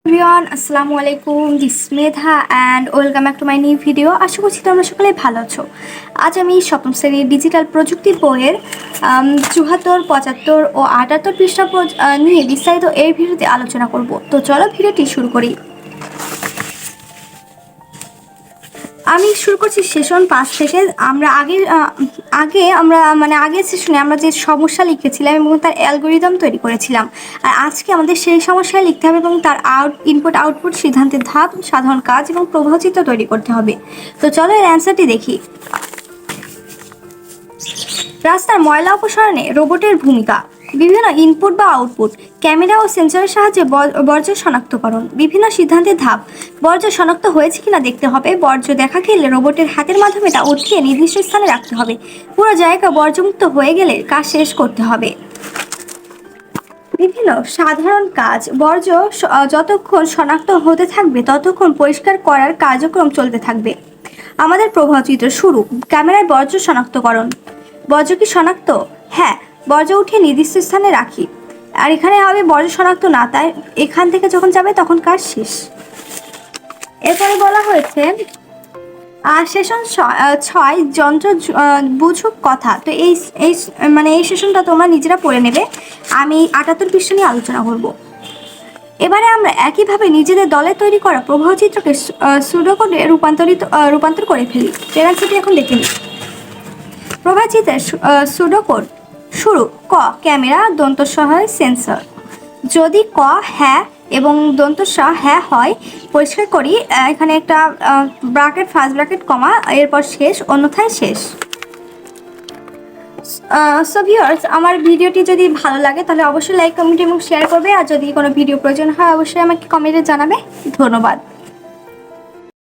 Everyone, আসসালামু আলাইকুম। This Medha and welcome back to my new video. আশা করছি তোমরা সকলে ভালো আছো। আজ আমি সপ্তম শ্রেণীর ডিজিটাল প্রযুক্তি বইয়ের ৭৪, ৭৫ ও ৭৮ পৃষ্ঠা নিয়ে বিস্তারিত এই ভিডিওতে আলোচনা করব। তো চলো ভিডিওটি শুরু করি। আমি শুরু করছি সেশন 5 থেকে। আমরা আগের সেশনে আমরা যে সমস্যা লিখেছিলাম এবং তার অ্যালগোরিদম তৈরি করেছিলাম, আর আজকে আমাদের সেই সমস্যায় লিখতে হবে এবং তার ইনপুট আউটপুট, সিদ্ধান্তের ধাপ, সাধারণ কাজ এবং প্রবাহচিত্র তৈরি করতে হবে। তো চলো এর অ্যান্সারটি দেখি। রাস্তার ময়লা অপসারণে রোবটের ভূমিকা। বিভিন্ন ইনপুট বা আউটপুট, ক্যামেরা ও সেন্সরের সাহায্যে বর্জ্য শনাক্তকরণ। বিভিন্ন সিদ্ধান্তের ধাপ, বর্জ্য শনাক্ত হয়েছে কিনা দেখতে হবে। বর্জ্য দেখা গেলে রোবটের হাতের মাধ্যমে তা উঠিয়ে নির্দিষ্ট স্থানে রাখতে হবে। পুরো জায়গা বর্জ্যমুক্ত হয়ে গেলে কাজ শেষ করতে হবে। বিভিন্ন সাধারণ কাজ, বর্জ্য যতক্ষণ শনাক্ত হতে থাকবে ততক্ষণ পরিষ্কার করার কার্যক্রম চলতে থাকবে। আমাদের প্রবাহচিত্র শুরু। ক্যামেরায় বর্জ্য শনাক্তকরণ। বর্জ্য কি শনাক্ত? হ্যাঁ, বর্জ্য উঠিয়ে নির্দিষ্ট স্থানে রাখি। আর এখানে হবে বর্জ্য শনাক্ত না, তাই এখান থেকে যখন যাবে তখন কাজ শেষ। এরপরে বলা হয়েছে সেশন 6 যন্ত্র বুঝুক কথা। তো এই সেশনটা তোমরা নিজেরা পড়ে নেবে। আমি ৭৮ পৃষ্ঠা নিয়ে আলোচনা করব। এবারে আমরা একইভাবে নিজেদের দলে তৈরি করা প্রবাহচিত্রকে সুডোকোডে রূপান্তর করে ফেলি। টেরাসিটি এখন দেখে নিই। প্রবাহচিত্রের সুডোকোড শুরু। ক, ক্যামেরা, দন্তসহায় সেন্সর। যদি ক হ্যাঁ এবং দন্তস হ্যাঁ হয়, পরিষ্কার করি। এখানে একটা ব্র্যাকেট, ফার্স্ট ব্র্যাকেট, কমা, এরপর শেষ, অন্যথায় শেষ। সো ভিউয়ার্স, আমার ভিডিওটি যদি ভালো লাগে তাহলে অবশ্যই লাইক, কমেন্ট এবং শেয়ার করবে। আর যদি কোনো ভিডিও প্রয়োজন হয় অবশ্যই আমাকে কমেন্টে জানাবে। ধন্যবাদ।